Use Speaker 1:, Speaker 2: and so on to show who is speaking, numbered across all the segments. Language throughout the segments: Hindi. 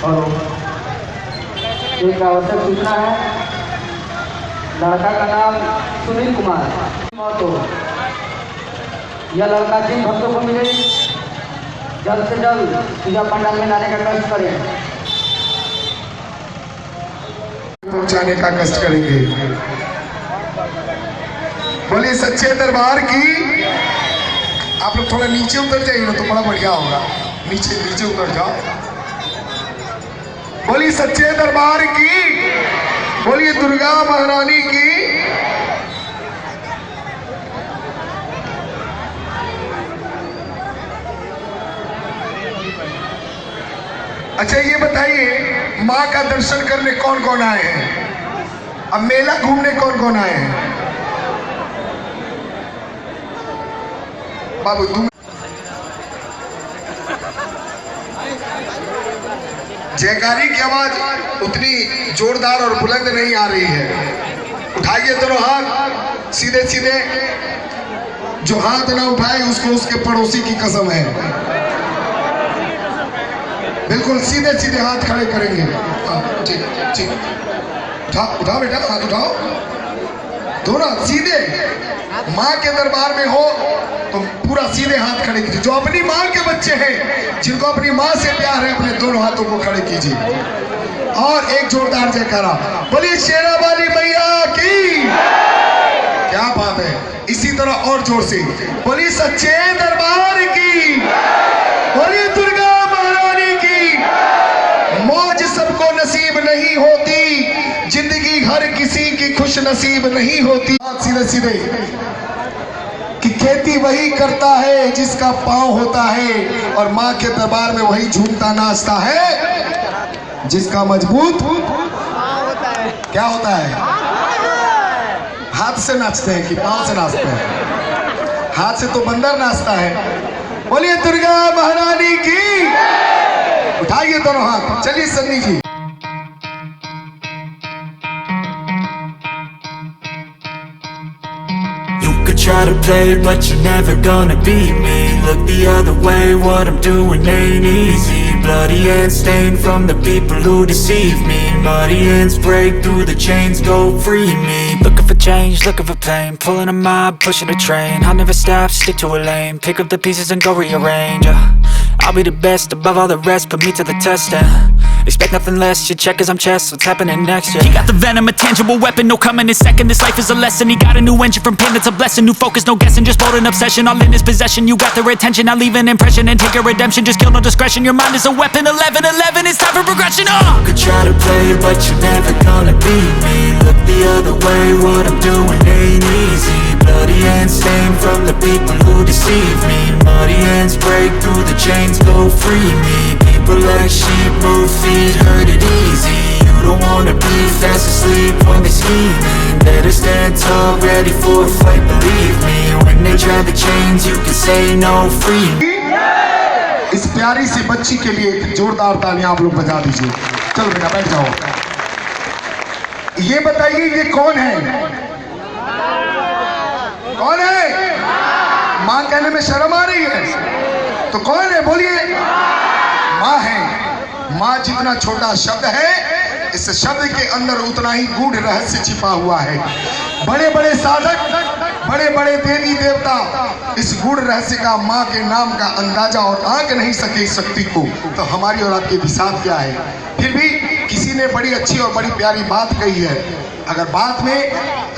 Speaker 1: और एक आवश्यक सूचना है, लड़का का नाम सुनील कुमार महतो। यह लड़का जिन भक्तों को मिले जल्द से जल्द पूजा पंडाल में लाने का कष्ट करें,
Speaker 2: पहुंचाने का कष्ट करेंगे। बोलिए सच्चे दरबार की। आप लोग थोड़ा नीचे उतर जाइए ना तो बड़ा बढ़िया होगा। नीचे नीचे उतर जाओ। बोलिए सच्चे दरबार की। बोलिए दुर्गा महारानी की। अच्छा ये बताइए, माँ का दर्शन करने कौन कौन आए हैं? अब मेला घूमने कौन कौन आए हैं? बाबू तुम जयकारी की आवाज उतनी जोरदार और बुलंद नहीं आ रही है। उठाइए दोनों हाथ सीधे सीधे। जो हाथ ना उठाए उसको उसके पड़ोसी की कसम है। बिल्कुल सीधे सीधे हाथ खड़े करेंगे। ठीक ठीक, उठाओ बेटा, हाथ उठाओ दोनों सीधे। माँ के दरबार में हो तो पूरा सीधे हाथ खड़े कीजिए। जो अपनी माँ के बच्चे हैं, जिनको अपनी माँ से प्यार है, अपने दोनों हाथों को खड़े कीजिए और एक जोरदार जयकारा। बोलिए शेरा वाली मैया की। क्या बात है, इसी तरह और जोर से बोलिए सच्चे दरबार की। बोलिए दुर्गा महारानी की। मौज सबको नसीब नहीं होती, जिंदगी हर किसी की खुश नसीब नहीं होती। सीधे सीधे कि खेती वही करता है जिसका पांव होता है, और माँ के दरबार में वही झूमता नाचता है जिसका मजबूत होता है। क्या होता है? हाथ से नाचते हैं कि पांव से नाचते हैं? हाथ से तो बंदर नाचता है। बोलिए दुर्गा महारानी की। उठाइए दोनों हाथ। चलिए सन्नी जी।
Speaker 3: Try to play but you're never gonna beat me. Look the other way, what I'm doing ain't easy. Bloody hands stained from the people who deceive me. Muddy hands break through the chains, go free me. Looking for change, looking for pain, pulling a mob, pushing a train. I'll never stop, stick to a lane, pick up the pieces and go rearrange. I'll be the best above all the rest, put me to the test and expect nothing less. You check as I'm chess, what's happening next? Yeah. He got the venom, a tangible weapon, no coming in second. This life is a lesson. He got a new engine from pain, that's a blessing. New focus, no guessing, just bold and obsession. All in his possession, you got their attention. I'll leave an impression and take your redemption. Just kill, no discretion. Your mind is a weapon. 11-11, it's time for progression. You could try to play, but you're never gonna beat me. Look the other way, what I'm doing ain't easy. Bloody hands stained from the people who deceive me. Muddy hands break through the chains, go free me. People like sheep move feet, hurt it easy. You don't wanna be fast asleep when they're scheming. Better stand tall, ready for a fight, believe me. When they try the chains, you can say no, free me.
Speaker 2: इस प्यारी सी बच्ची के लिए एक जोरदार तालियां आप लोग बजा दीजिए। चलो बेटा बैठ जाओ। ये बताइए ये कौन है? कौन है? माँ कहने में शर्म आ रही है तो कौन है? बोलिए। माँ है। माँ जितना छोटा शब्द है, इस शब्द के अंदर उतना ही गूढ़ रहस्य छिपा हुआ है। बड़े बड़े साधक, बड़े बड़े देवी देवता इस गूढ़ रहस्य का, माँ के नाम का अंदाजा और आंक नहीं सके इस शक्ति को। तो हमारी और आपकी विसात क्या है? फिर भी किसी ने बड़ी अच्छी और बड़ी प्यारी बात कही है। अगर बात में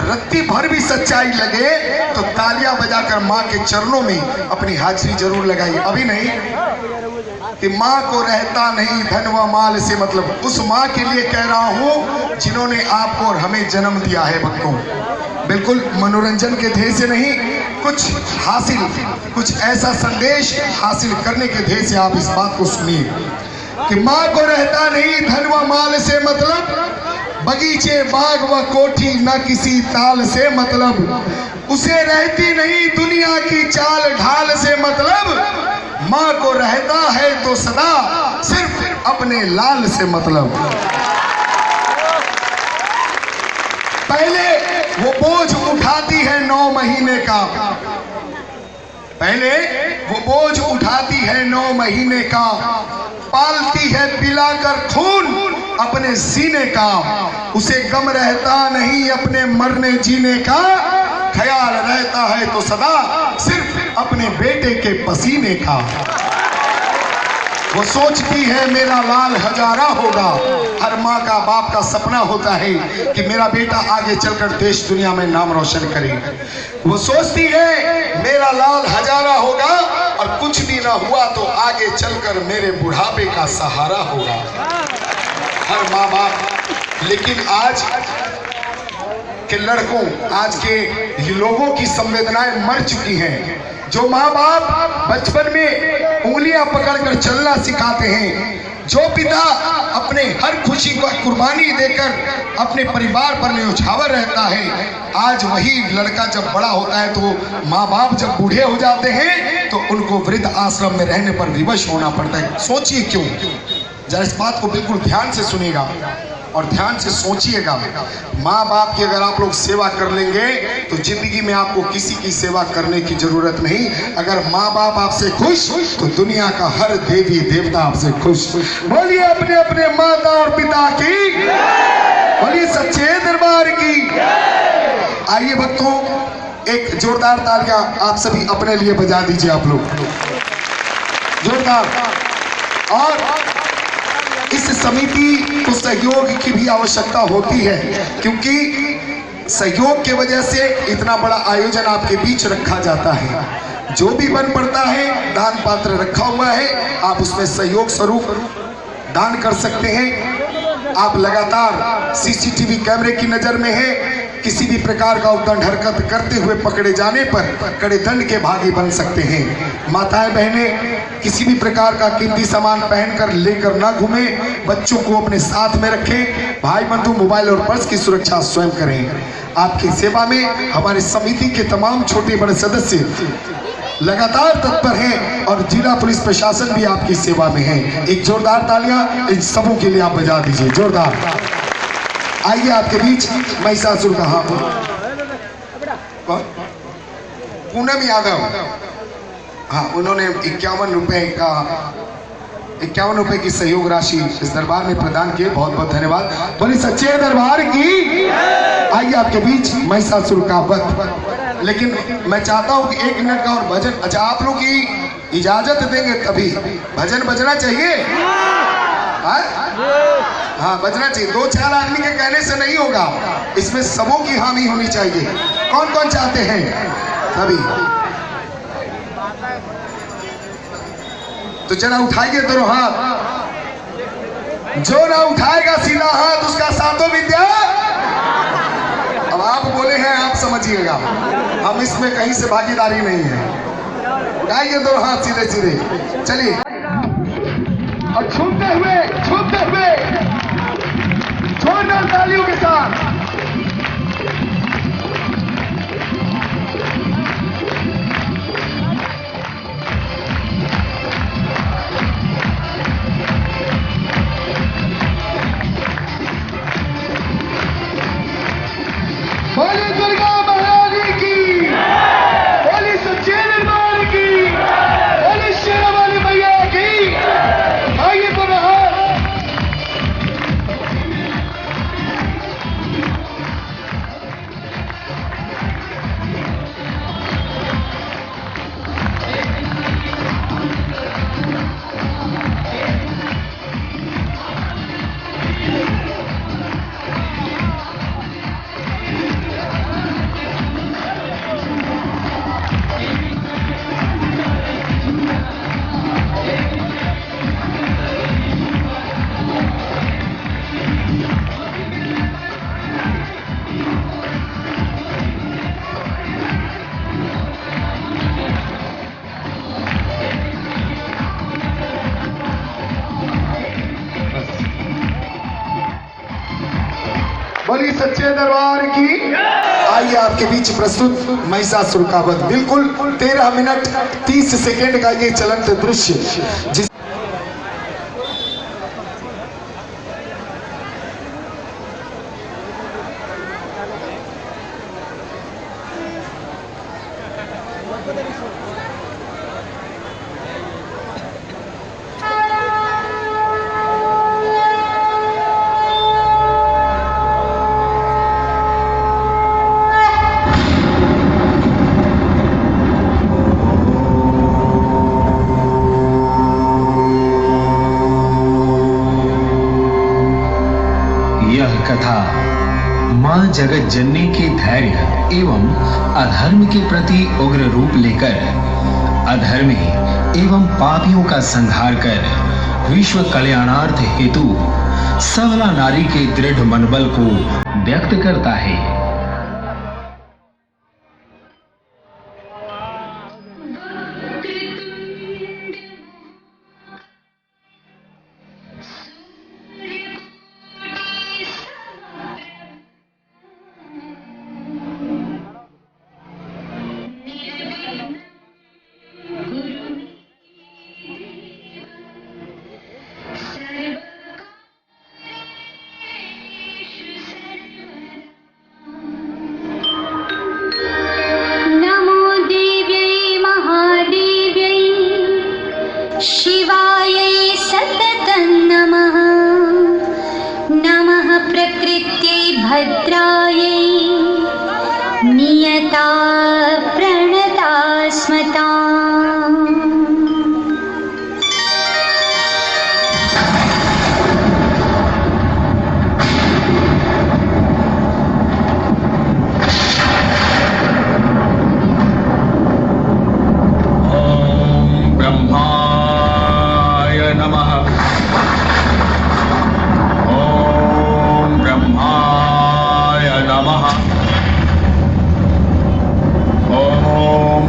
Speaker 2: रत्ती भर भी सच्चाई लगे तो तालियां बजाकर माँ के चरणों में अपनी हाजिरी जरूर लगाइए। अभी नहीं कि माँ को रहता नहीं धन व माल से मतलब, उस माँ के लिए कह रहा हूँ जिन्होंने आपको और हमें जन्म दिया है। भक्तों, बिल्कुल मनोरंजन के ध्येय से नहीं, कुछ हासिल, कुछ ऐसा संदेश हासिल करने के ध्येय से आप इस बात को सुनिए कि माँ को रहता नहीं धन व माल से मतलब, बगीचे बाग व कोठी न किसी ताल से मतलब, उसे रहती नहीं दुनिया की चाल ढाल से मतलब, माँ को रहता है तो सदा सिर्फ अपने लाल से मतलब। पहले वो बोझ उठाती है 9 महीने का, पहले वो बोझ उठाती है 9 महीने का, पालती है पिलाकर कर खून अपने सीने का, उसे गम रहता नहीं अपने मरने जीने का, ख्याल रहता है तो सदा सिर्फ अपने बेटे के पसीने का। वो सोचती है मेरा लाल हजारा होगा, हर माँ का बाप का सपना होता है कि मेरा बेटा आगे चलकर देश दुनिया में नाम रोशन करे। वो सोचती है मेरा लाल हजारा होगा और कुछ भी ना हुआ तो आगे चलकर मेरे बुढ़ापे का सहारा होगा, हर माँ बाप। लेकिन आज के लड़कों, आज के लोगों की संवेदनाएं मर चुकी हैं। जो माँ बाप बचपन में उंगलियां पकड़कर चलना सिखाते हैं, जो पिता अपने हर खुशी को कुर्बानी देकर अपने परिवार पर न्यौछावर रहता है, आज वही लड़का जब बड़ा होता है तो माँ बाप जब बूढ़े हो जाते हैं तो उनको वृद्ध आश्रम में रहने पर विवश होना पड़ता है। सोचिए क्यों, जरा इस बात को बिल्कुल ध्यान से सुनिएगा और ध्यान से सोचिएगा। माँ बाप की अगर आप लोग सेवा कर लेंगे तो जिंदगी में आपको किसी की सेवा करने की जरूरत नहीं। अगर माँ बाप आपसे खुश तो दुनिया का हर देवी देवता आपसे खुश। बोलिए अपने अपने माता और पिता की, बोलिए सच्चे दरबार की। आइए भक्तों, एक जोरदार तालियां आप सभी अपने लिए बजा दीजिए आप लोग, जोरदार। और इस समिति को सहयोग की भी आवश्यकता होती है, क्योंकि सहयोग की वजह से इतना बड़ा आयोजन आपके बीच रखा जाता है। जो भी बन पड़ता है दान पात्र रखा हुआ है, आप उसमें सहयोग स्वरूप दान कर सकते हैं। आप लगातार सीसीटीवी कैमरे की नजर में हैं, किसी भी प्रकार का उद्दंड हरकत करते हुए पकड़े जाने पर कड़े दंड के भागी बन सकते हैं। माताएं बहनें किसी भी प्रकार का कीमती सामान पहनकर लेकर ना घूमे, बच्चों को अपने साथ में रखें। भाई बंधु मोबाइल और पर्स की सुरक्षा स्वयं करें। आपकी सेवा में हमारे समिति के तमाम छोटे बड़े सदस्य लगातार तत्पर हैं और जिला पुलिस प्रशासन भी आपकी सेवा में है। एक जोरदार तालियां इन सबों के लिए आप बजा दीजिए, जोरदार। आइए आपके बीच महिषासुर का, हाँ कौन, पूनम यादव, हाँ उन्होंने 51 रुपए की सहयोग राशि इस दरबार में प्रदान किए। बहुत बहुत धन्यवाद। बोली सच्चे दरबार की। आइए आपके बीच महिषासुर का वध। लेकिन मैं चाहता हूं कि 1 मिनट का और भजन, अच्छा आप लोग की इजाजत देंगे तभी भजन बजना चाहिए। हाँ बजना चाहिए, 2-4 आदमी के कहने से नहीं होगा, इसमें सबों की हामी होनी चाहिए। कौन कौन चाहते हैं? सभी। तो जरा उठाइए दोनों हाथ, जो ना उठाएगा सीधा हाथ उसका सातों विद्या। अब आप बोले हैं, आप समझिएगा, हम इसमें कहीं से भागीदारी नहीं है। उठाइए दोनों हाथ सीधे सीधे, चलिए। और झूमते हुए जोरदार तालियों के साथ बोली दुर्गा महारानी की, बोली सच्चे दरबार की, बोली शेरा वाली मैया की। आइए दोनों हाथ। बोली सच्चे दरबार की। आइए आपके बीच प्रस्तुत महिषासुर का वध। बिल्कुल 13 मिनट 30 सेकेंड का ये चलंत दृश्य, जिस
Speaker 4: कथा मां जगत जननी के धैर्य एवं अधर्म के प्रति उग्र रूप लेकर अधर्मी एवं पापियों का संहार कर विश्व कल्याणार्थ हेतु सबला नारी के दृढ़ मनोबल को व्यक्त करता है।
Speaker 5: शिवायै सततं नमः। नमः प्रकृत्यै भद्रायै नियता प्रणता स्मताम्।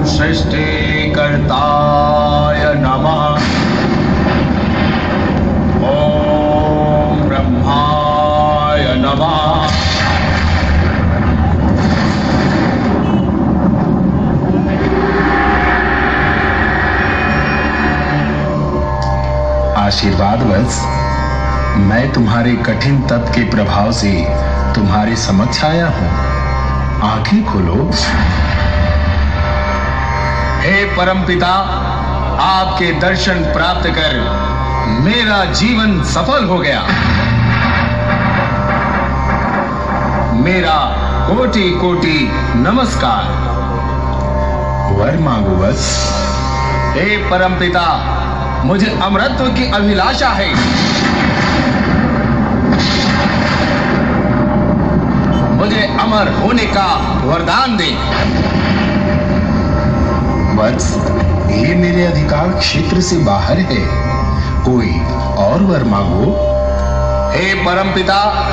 Speaker 4: सृष्टिकर्ताय नमः। ओम ब्रह्माय नमः। आशीर्वादवश मैं तुम्हारे कठिन तप के प्रभाव से तुम्हारे समक्ष आया हूं। आंखें खोलो। हे परमपिता, आपके दर्शन प्राप्त कर मेरा जीवन सफल हो गया। मेरा कोटि कोटि नमस्कार। वर मांगो बस। हे परमपिता, मुझे अमरत्व की अभिलाषा है। मुझे अमर होने का वरदान दे। वत्स, ये मेरे अधिकार क्षेत्र से बाहर है। कोई और वर मांगो। हे परमपिता,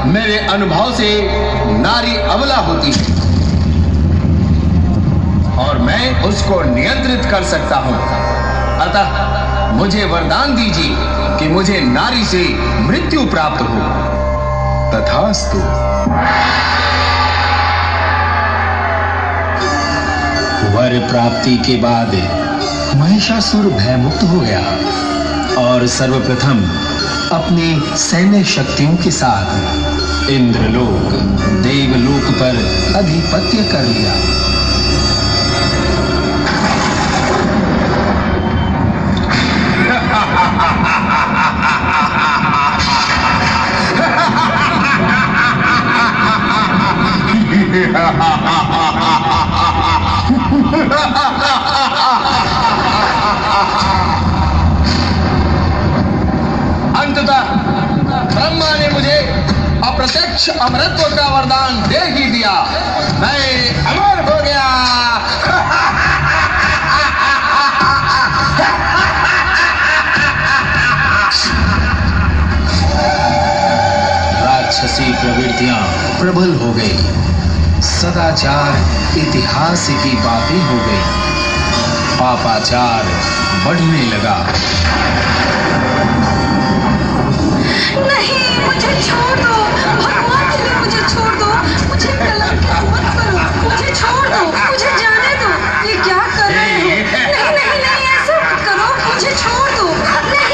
Speaker 4: मेरे अनुभव से नारी अबला होती है और मैं उसको नियंत्रित कर सकता हूं। अतः मुझे वरदान दीजिए कि मुझे नारी से मृत्यु प्राप्त हो। तथास्तु। वर प्राप्ति के बाद महिषासुर भयमुक्त हो गया और सर्वप्रथम अपनी सैन्य शक्तियों के साथ इंद्रलोक, देवलोक पर अधिपत्य कर लिया। अंततः ब्रह्मा ने मुझे अप्रत्यक्ष अमरत्व का वरदान दे ही दिया। मैं अमर हो गया। राक्षसी प्रवृत्तियां प्रबल हो गई। सदाचार इतिहास की बातें हो गई। पापाचार बढ़ने लगा।
Speaker 5: नहीं, मुझे छोड़ दो। भगवान के लिए मुझे छोड़ दो। मुझे कलंकित मत करो। मुझे छोड़ दो। मुझे जाने दो। ये क्या कर रहे हो? नहीं नहीं नहीं, ऐसा मत करो। मुझे छोड़ दो। नहीं।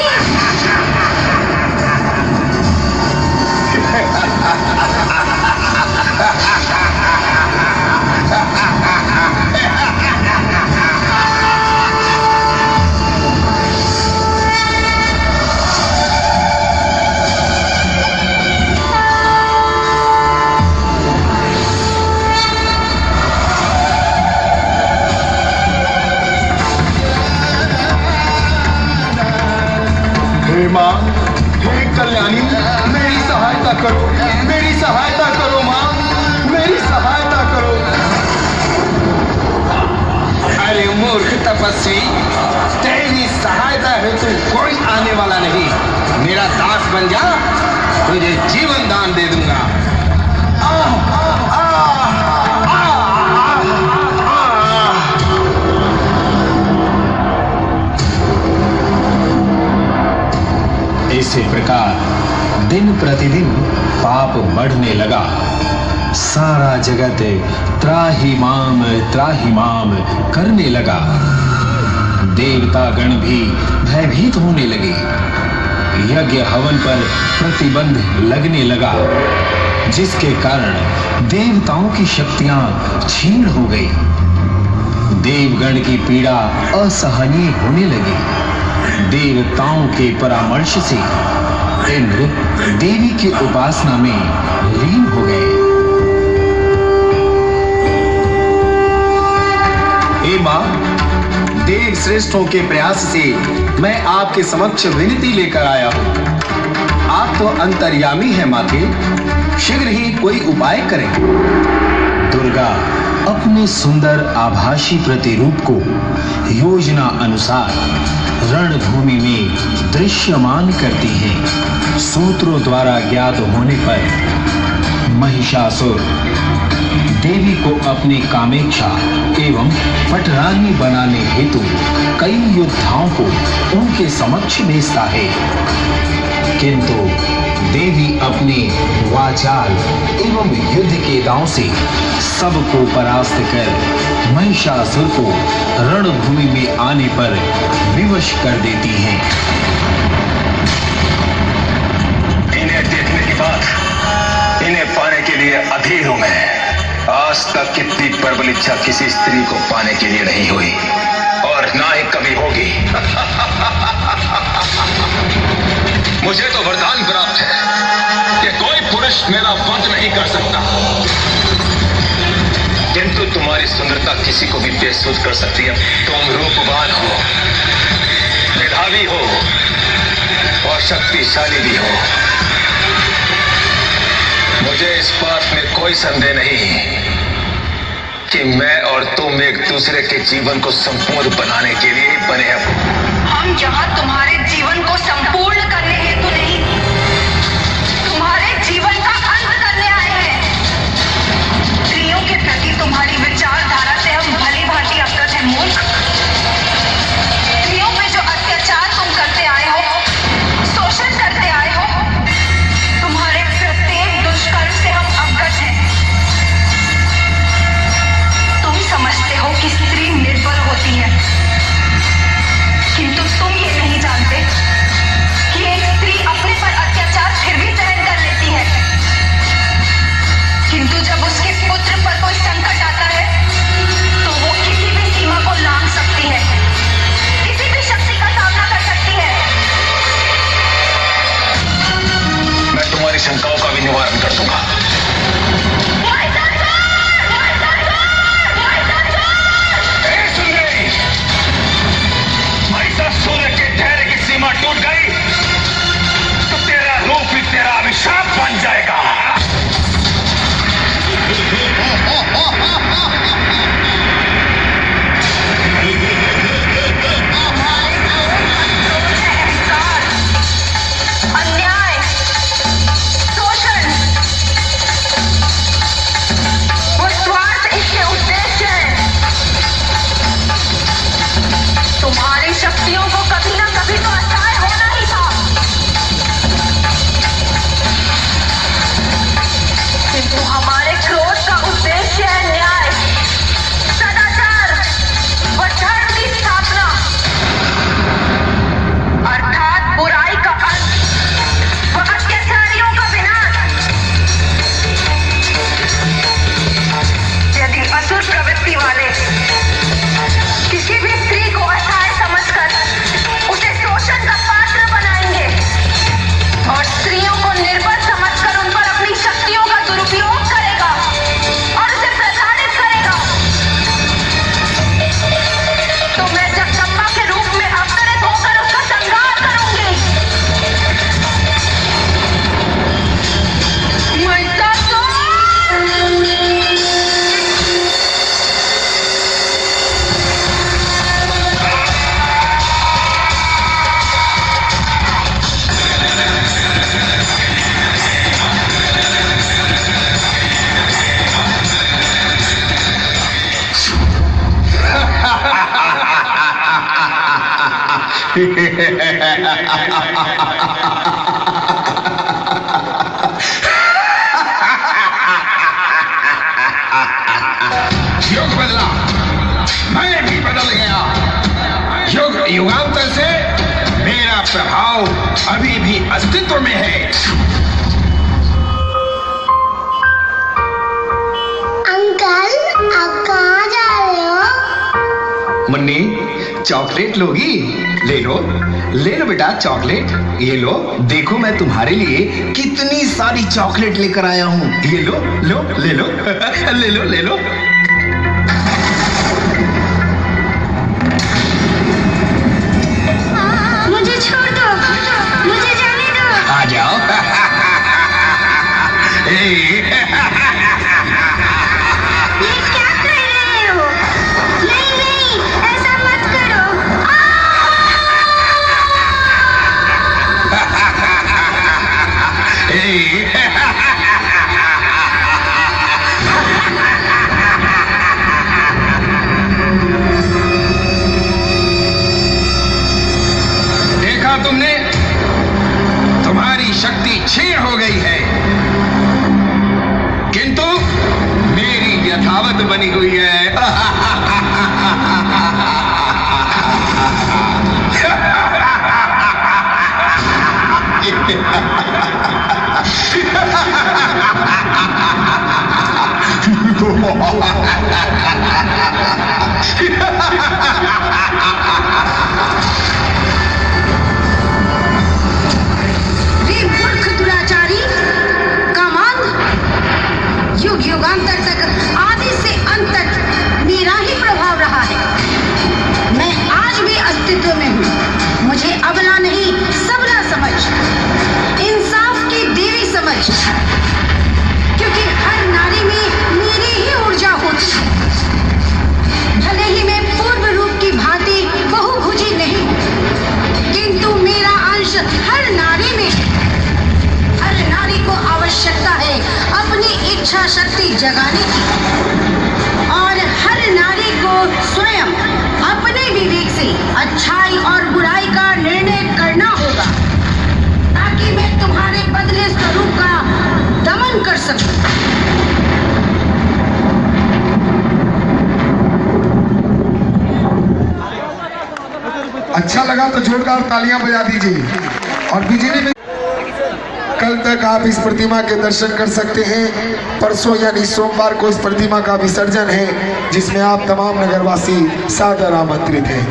Speaker 4: हे कल्याणी, मेरी सहायता करो, मेरी सहायता करो माँ, मेरी सहायता करो। अरे मूर्ख तपस्वी, तेरी सहायता हेतु कोई आने वाला नहीं। मेरा दास बन जा, तुझे जीवन दान दे दूंगा। इसी प्रकार दिन प्रतिदिन पाप बढ़ने लगा। सारा जगत त्राहिमाम त्राहिमाम करने लगा। देवता गण भी भयभीत होने लगे। यज्ञ हवन पर प्रतिबंध लगने लगा, जिसके कारण देवताओं की शक्तियां क्षीण हो गई। देवगण की पीड़ा असहनीय होने लगी। देवताओं के परामर्श से इंद्र देवी की उपासना में लीन हो गए। हे मां, देव श्रेष्ठों के प्रयास से मैं आपके समक्ष विनती लेकर आया हूं। आप तो अंतर्यामी हैं माते, शीघ्र ही कोई उपाय करें। दुर्गा अपने सुंदर आभासी प्रतिरूप को योजना अनुसार रणभूमि में दृश्यमान करती हैं। सूत्रों द्वारा ज्ञात होने पर महिषासुर देवी को अपनी कामेक्षा एवं पटरानी बनाने हेतु कई योद्धाओं को उनके समक्ष भेजता है, किंतु देवी अपने वाचाल एवं युद्ध के दांव से सबको परास्त कर महिषासुर को रणभूमि में आने पर विवश कर देती हैं।
Speaker 6: इन्हें देखने के बाद इन्हें पाने के लिए अधीर हूं मैं। आज तक कितनी प्रबल इच्छा किसी स्त्री को पाने के लिए नहीं हुई, और ना ही कभी होगी। मुझे तो वरदान प्राप्त है कि कोई पुरुष मेरा वध नहीं कर सकता, किंतु तुम्हारी सुंदरता किसी को भी बेसुध कर सकती है। तुम रूपवान हो, मेधावी हो और शक्तिशाली भी हो। मुझे इस बात में कोई संदेह नहीं कि मैं और तुम एक दूसरे के जीवन को संपूर्ण बनाने के लिए बने हैं।
Speaker 5: हम यहाँ तुम्हारे जीवन को संपूर्ण करने हेतु नहीं, तुम्हारे जीवन का अंत करने आए हैं। स्त्रियों के प्रति तुम्हारी विचारधारा से हम भली भांति अवगत हैं मूर्ख। स्त्रियों पे जो अत्याचार तुम करते आए हो, शोषण करते आए हो, तुम्हारे प्रत्येक दुष्कर्म से हम अवगत हैं। तुम समझते हो कि स्त्री निर्बल होती है, किंतु तुम ये नहीं जानते कि एक स्त्री अपने पर अत्याचार फिर भी सहन कर लेती है, किंतु जब उसके पुत्र पर कोई संकट आता है तो वो किसी भी सीमा को लांघ सकती है, किसी भी शक्ति का सामना कर सकती है।
Speaker 6: मैं तुम्हारी शंकाओं का भी निवारण कर दूंगा। सूर्य के धैर्य की सीमा टूट गई तो तेरा रूप ही तेरा अभिशाप बन जाएगा। अन्याय,
Speaker 2: युग बदला, मैं भी बदल गया। युग युगांतर से मेरा प्रभाव अभी भी अस्तित्व में है।
Speaker 7: अंकल, आप कहाँ जा रहे हो?
Speaker 4: मुन्नी, चॉकलेट लोगी? ले लो, ले लो बेटा चॉकलेट। ये लो, देखो मैं तुम्हारे लिए कितनी सारी चॉकलेट लेकर आया हूँ। ये लो, लो, ले लो, ले लो, ले लो।
Speaker 5: मुझे छोड़ दो, मुझे जाने दो।
Speaker 2: आ जाओ।
Speaker 5: ये क्या कर रहे हो? नहीं नहीं, ऐसा मत करो।
Speaker 2: देखा तुमने, तुम्हारी शक्ति क्षीण हो गई है, किंतु मेरी यथावत बनी हुई है।
Speaker 5: वे मूर्ख दुराचारी, कामान, युग युगांतर तक, आदि से अंत तक मेरा ही प्रभाव रहा है। मैं आज भी अस्तित्व में हूँ। मुझे अबला नहीं, सबला समझ, इंसाफ की देवी समझ, क्योंकि हर नारी में मेरी ही ऊर्जा होती है। भले ही मैं पूर्व रूप की भांति बहुभुजी नहीं, किंतु मेरा अंश हर नारी में है। हर नारी को आवश्यकता है अपनी इच्छा शक्ति जगाने की, और हर नारी को स्वयं अपने विवेक से अच्छाई और बुराई का निर्णय करना होगा, ताकि मैं तुम्हारे बदले स्वरूप का दमन कर सकूं।
Speaker 2: अच्छा लगा तो जोरदार तालियां बजा दीजिए। और बिजली में कल तक आप इस प्रतिमा के दर्शन कर सकते हैं। परसों यानी सोमवार को इस प्रतिमा का विसर्जन है, जिसमें आप तमाम नगरवासी सादर आमंत्रित हैं।